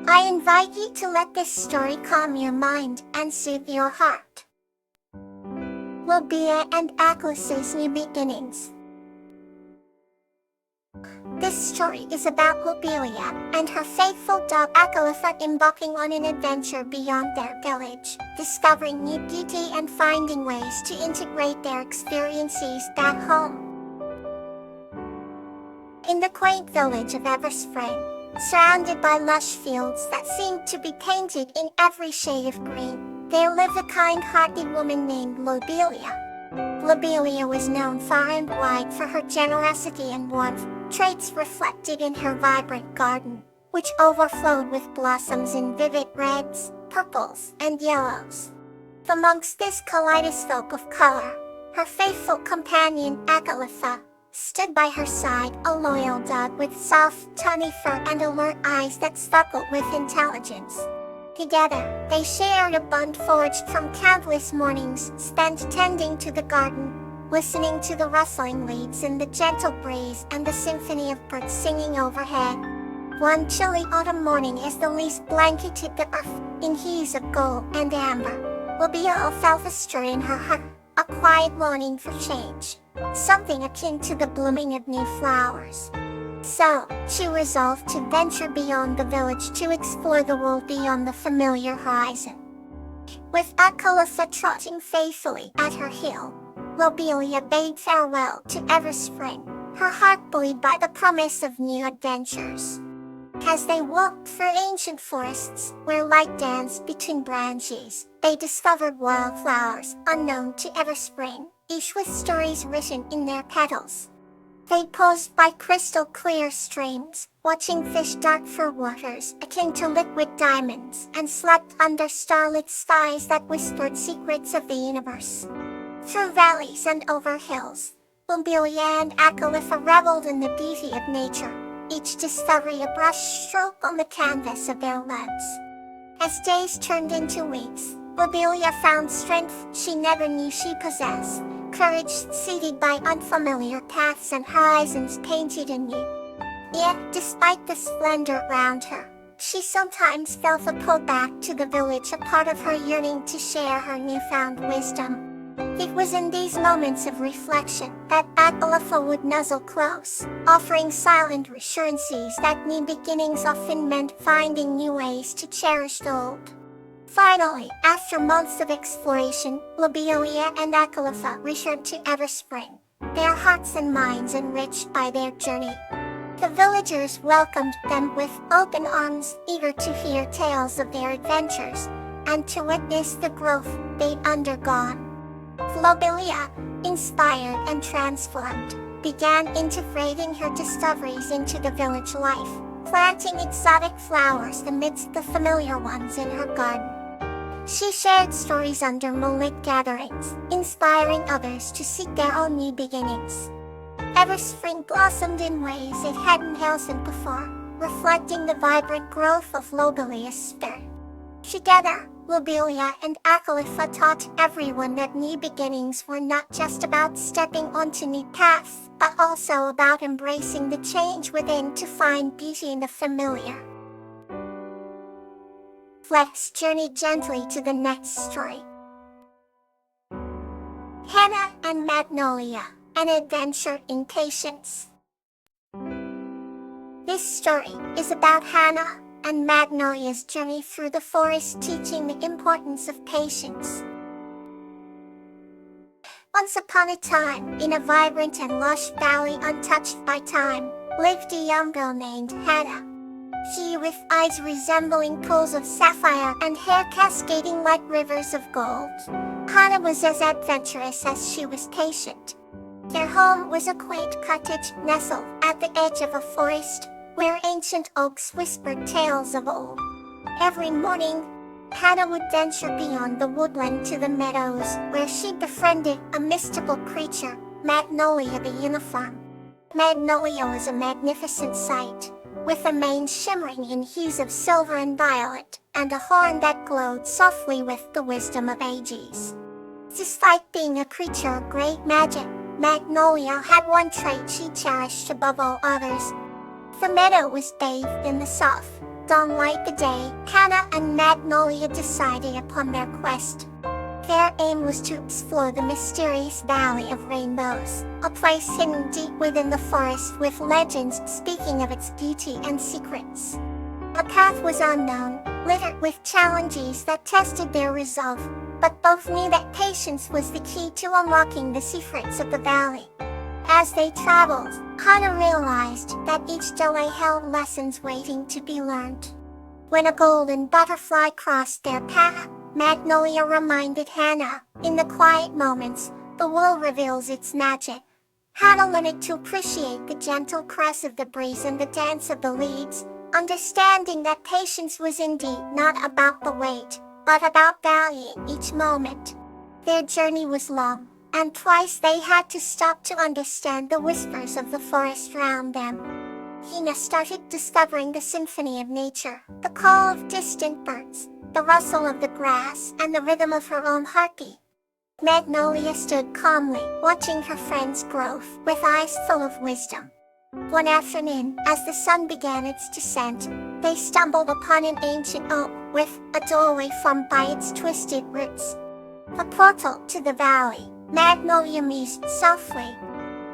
I invite you to let this story calm your mind and soothe your heart. Lullabies and Achilles' New Beginnings. This story is about Lullabies and her faithful dog Achilles embarking on an adventure beyond their village, discovering new beauty and finding ways to integrate their experiences back home. In the quaint village of Everspring, surrounded by lush fields that seemed to be painted in every shade of green, there lived a kind-hearted woman named Lullabies. Lullabies was known far and wide for her generosity and warmth, traits reflected in her vibrant garden, which overflowed with blossoms in vivid reds, purples, and yellows. Amongst this kaleidoscope of color, her faithful companion Achilles stood by her side, a loyal dog with soft, tawny fur and alert eyes that sparkled with intelligence. Together, they shared a bond forged from countless mornings spent tending to the garden, listening to the rustling leaves in the gentle breeze and the symphony of birds singing overhead. One chilly autumn morning as the leaves blanketed the earth in hues of gold and amber, Lullabies felt a stir in her heart, a quiet longing for change, something akin to the blooming of new flowers. So, she resolved to venture beyond the village to explore the world beyond the familiar horizon. With Achilles trotting faithfully at her heel, Lullabies bade farewell to Everspring, her heart buoyed by the promise of new adventures. As they walked through ancient forests, where light danced between branches, they discovered wildflowers unknown to Everspring, each with stories written in their petals. They paused by crystal-clear streams, watching fish dart through waters akin to liquid diamonds, and slept under starlit skies that whispered secrets of the universe. Through valleys and over hills, Lullabies and Achilles reveled in the beauty of nature, each discovery a brushstroke on the canvas of their lives. As days turned into weeks, Lullabies found strength she never knew she possessed, courage seated by unfamiliar paths and horizons painted anew. Yet, despite the splendor around her, she sometimes felt a pull back to the village, a part of her yearning to share her newfound wisdom. It was in these moments of reflection that Achilles would nuzzle close, offering silent reassurances that new beginnings often meant finding new ways to cherish the old. Finally, after months of exploration, Lullabies and Achilles returned to Everspring, their hearts and minds enriched by their journey. The villagers welcomed them with open arms, eager to hear tales of their adventures, and to witness the growth they'd undergone. Lullabies, inspired and transformed, began integrating her discoveries into the village life, planting exotic flowers amidst the familiar ones in her garden. She shared stories under moonlit gatherings, inspiring others to seek their own new beginnings. Everspring blossomed in ways it hadn't blossomed before, reflecting the vibrant growth of Lullabies' spirit. Together, Lullabies and Achilles taught everyone that new beginnings were not just about stepping onto new paths, but also about embracing the change within to find beauty in the familiar. Let's journey gently to the next story. Hannah and Magnolia, an adventure in patience. This story is about Hannah and Magnolia's journey through the forest, teaching the importance of patience. Once upon a time, in a vibrant and lush valley untouched by time, lived a young girl named Hannah. She, with eyes resembling pools of sapphire and hair cascading like rivers of gold. Hannah was as adventurous as she was patient. Their home was a quaint cottage nestled at the edge of a forest, where ancient oaks whispered tales of old. Every morning, Hannah would venture beyond the woodland to the meadows, where she befriended a mystical creature, Magnolia the unicorn. Magnolia was a magnificent sight, with a mane shimmering in hues of silver and violet, and a horn that glowed softly with the wisdom of ages. Despite being a creature of great magic, Magnolia had one trait she cherished above all others. The meadow was bathed in the soft, Dawn light the day, Hannah and Magnolia decided upon their quest. Their aim was to explore the mysterious Valley of Rainbows, a place hidden deep within the forest with legends speaking of its beauty and secrets. The path was unknown, littered with challenges that tested their resolve, but both knew that patience was the key to unlocking the secrets of the valley. As they traveled, Hannah realized that each delay held lessons waiting to be learned. When a golden butterfly crossed their path, Magnolia reminded Hannah, in the quiet moments, the world reveals its magic. Hannah learned to appreciate the gentle caress of the breeze and the dance of the leaves, understanding that patience was indeed not about the wait, but about valuing each moment. Their journey was long, and twice they had to stop to understand the whispers of the forest around them. Hannah started discovering the symphony of nature, the call of distant birds, the rustle of the grass, and the rhythm of her own heartbeat. Magnolia stood calmly, watching her friend's growth, with eyes full of wisdom. One afternoon, as the sun began its descent, they stumbled upon an ancient oak, with a doorway formed by its twisted roots. A portal to the valley, Magnolia mused softly.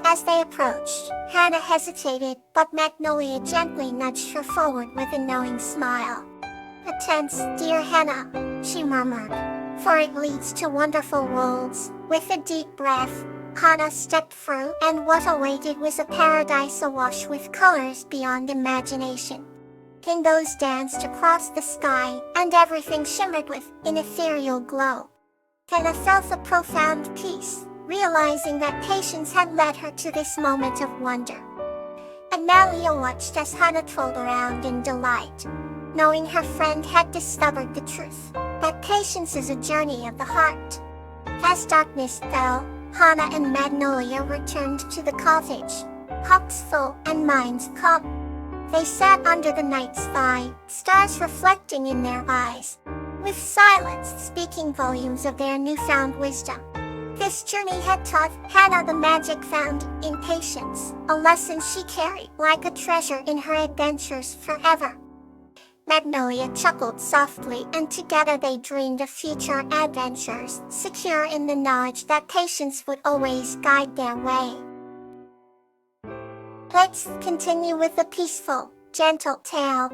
As they approached, Hannah hesitated, but Magnolia gently nudged her forward with a knowing smile. "Attend, dear Hannah," she murmured, "for it leads to wonderful worlds." With a deep breath, Hannah stepped through, and what awaited was a paradise awash with colors beyond imagination. Rainbows danced across the sky, and everything shimmered with an ethereal glow. Hannah felt a profound peace, realizing that patience had led her to this moment of wonder. Magnolia watched as Hannah trolled around in delight, knowing her friend had discovered the truth, that patience is a journey of the heart. As darkness fell, Hannah and Magnolia returned to the cottage, hearts full and minds calm. They sat under the night sky, stars reflecting in their eyes, with silence speaking volumes of their newfound wisdom. This journey had taught Hannah the magic found in patience, a lesson she carried like a treasure in her adventures forever. Magnolia chuckled softly, and together they dreamed of future adventures, secure in the knowledge that patience would always guide their way. Let's continue with a peaceful, gentle tale.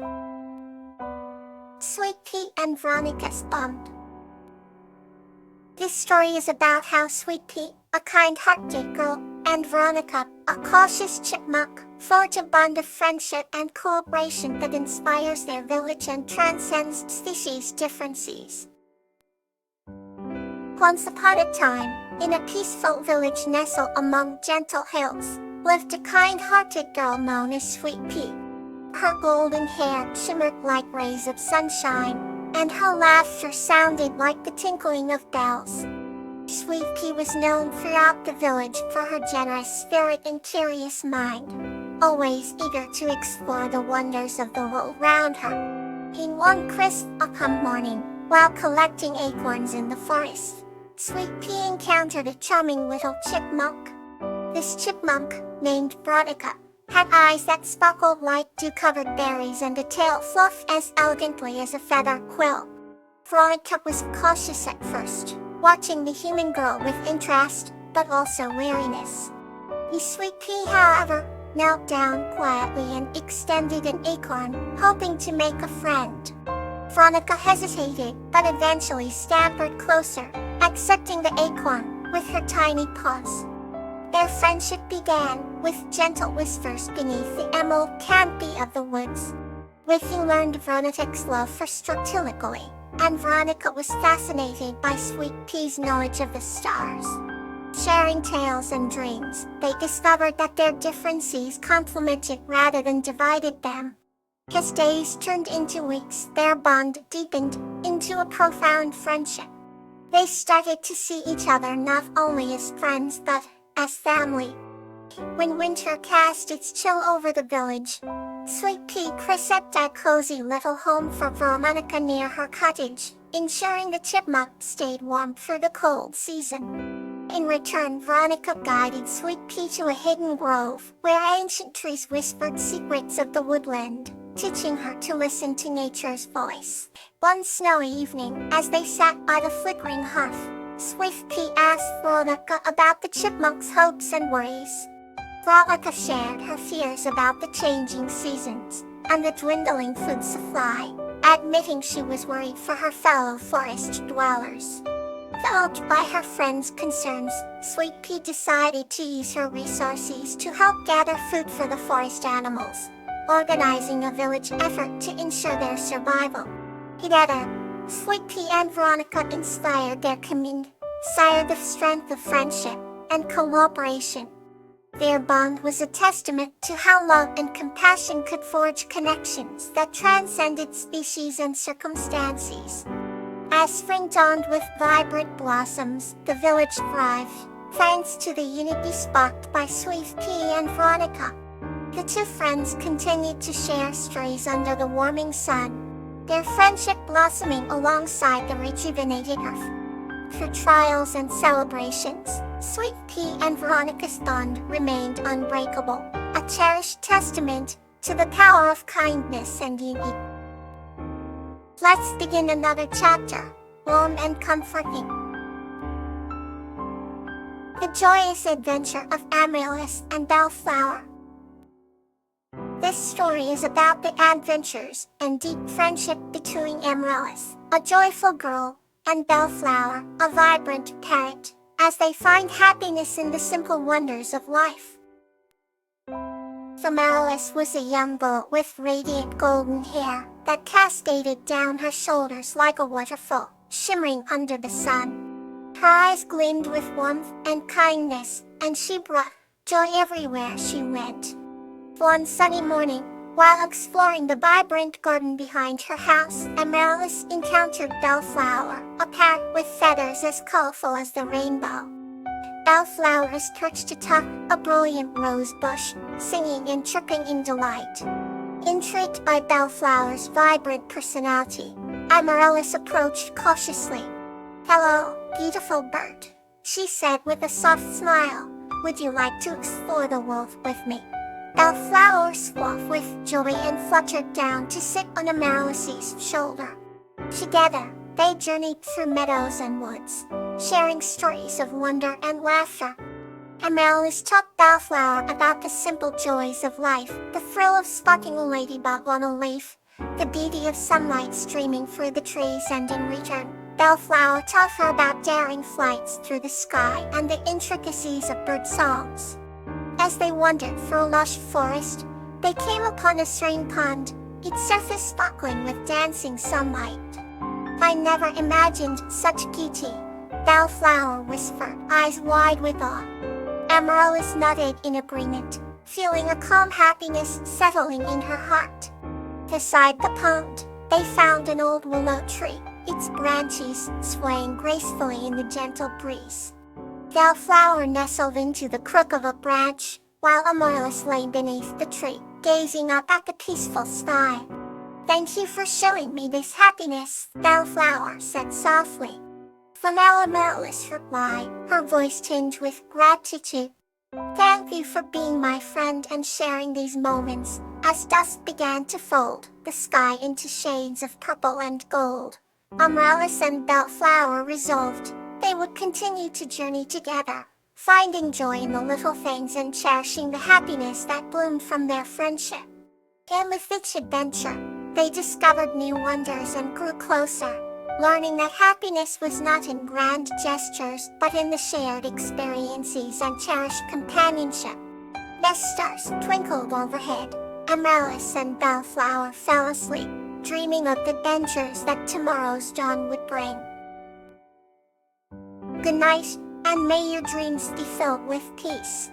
Sweet Pea and Veronica's Bond. This story is about how Sweet Pea, a kind-hearted girl, and Veronica, a cautious chipmunk, forge a bond of friendship and cooperation that inspires their village and transcends species differences. Once upon a time, in a peaceful village nestled among gentle hills, lived a kind-hearted girl known as Sweet Pea. Her golden hair shimmered like rays of sunshine, and her laughter sounded like the tinkling of bells. Sweet Pea was known throughout the village for her generous spirit and curious mind, always eager to explore the wonders of the world around her. In one crisp autumn morning, while collecting acorns in the forest, Sweet Pea encountered a charming little chipmunk. This chipmunk, named Veronica, had eyes that sparkled like dew-covered berries and a tail fluffed as elegantly as a feather quill. Veronica was cautious at first, watching the human girl with interest, but also weariness. The Sweet Pea, however, knelt down quietly and extended an acorn, hoping to make a friend. Veronica hesitated, but eventually scampered closer, accepting the acorn with her tiny paws. Their friendship began, with gentle whispers beneath the emerald canopy of the woods. With you learned Veronica's love for Strategically, and Veronica was fascinated by Sweet Pea's knowledge of the stars. Sharing tales and dreams, they discovered that their differences complemented rather than divided them. As days turned into weeks, their bond deepened into a profound friendship. They started to see each other not only as friends but as family. When winter cast its chill over the village, Sweet Pea created a cozy little home for Veronica near her cottage, ensuring the chipmunk stayed warm through the cold season. In return, Veronica guided Sweet Pea to a hidden grove, where ancient trees whispered secrets of the woodland, teaching her to listen to nature's voice. One snowy evening, as they sat by the flickering hearth, Swift Pea asked Veronica about the chipmunk's hopes and worries. Veronica shared her fears about the changing seasons and the dwindling food supply, admitting she was worried for her fellow forest dwellers. Helped by her friend's concerns, Sweet Pea decided to use her resources to help gather food for the forest animals, organizing a village effort to ensure their survival. Together, Sweet Pea and Veronica inspired their community, sired the strength of friendship and cooperation. Their bond was a testament to how love and compassion could forge connections that transcended species and circumstances. As spring dawned with vibrant blossoms, the village thrived, thanks to the unity sparked by Sweet Pea and Veronica. The two friends continued to share stories under the warming sun, their friendship blossoming alongside the rejuvenated earth. Through trials and celebrations, Sweet Pea and Veronica's bond remained unbreakable, a cherished testament to the power of kindness and unity. Let's begin another chapter, warm and comforting. The joyous adventure of Amaryllis and Bellflower. This story is about the adventures and deep friendship between Amaryllis, a joyful girl, and Bellflower, a vibrant parrot, as they find happiness in the simple wonders of life. Amaryllis was a young girl with radiant golden hair that cascaded down her shoulders like a waterfall, shimmering under the sun. Her eyes gleamed with warmth and kindness, and she brought joy everywhere she went. One sunny morning, while exploring the vibrant garden behind her house, Amaryllis encountered Bellflower, a parrot with feathers as colorful as the rainbow. Bellflower is perched atop a brilliant rose bush, singing and chirping in delight. Intrigued by Bellflower's vibrant personality, Amaryllis approached cautiously. "Hello, beautiful bird," she said with a soft smile. "Would you like to explore the world with me?" Bellflower swelled with joy and fluttered down to sit on Amaryllis's shoulder. Together, they journeyed through meadows and woods, sharing stories of wonder and laughter. Amaryllis taught Bellflower about the simple joys of life, the thrill of spotting a ladybug on a leaf, the beauty of sunlight streaming through the trees, and in return, Bellflower taught her about daring flights through the sky and the intricacies of bird songs. As they wandered through a lush forest, they came upon a serene pond, its surface sparkling with dancing sunlight. "I never imagined such beauty," Bellflower whispered, eyes wide with awe. Amaryllis nodded in agreement, feeling a calm happiness settling in her heart. Beside the pond, they found an old willow tree, its branches swaying gracefully in the gentle breeze. Bellflower nestled into the crook of a branch, while Amaryllis lay beneath the tree, gazing up at the peaceful sky. "Thank you for showing me this happiness," Bellflower said softly. Amaryllis replied, her voice tinged with gratitude. "Thank you for being my friend and sharing these moments." As dusk began to fold the sky into shades of purple and gold, Amaryllis and Bellflower resolved they would continue to journey together, finding joy in the little things and cherishing the happiness that bloomed from their friendship. And with each adventure, they discovered new wonders and grew closer, learning that happiness was not in grand gestures but in the shared experiences and cherished companionship. As stars twinkled overhead, Amaryllis and Bellflower fell asleep, dreaming of the adventures that tomorrow's dawn would bring. Good night, and may your dreams be filled with peace.